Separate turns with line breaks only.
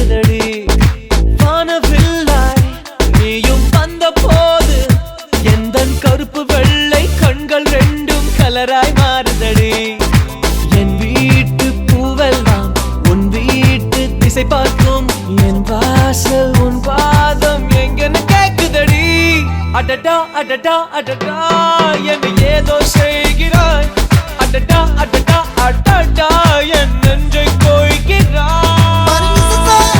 ஏறுதடி வானவில்லாய் நீயும் வந்த போது எந்தன் கருப்பு வெள்ளை கண்கள் ரெண்டும் கலராய் மாறுதடி என் வீட்டு பூவெல்லாம் உன் வீட்டு திசை பார்க்கும் என் வாசல் உன் பாதம் எங்கன்னு கேக்குதடி அடடா அடடா அடடா என்ன ஏதோ செய்கிறாய் அடடா அடடா அடடா என்ன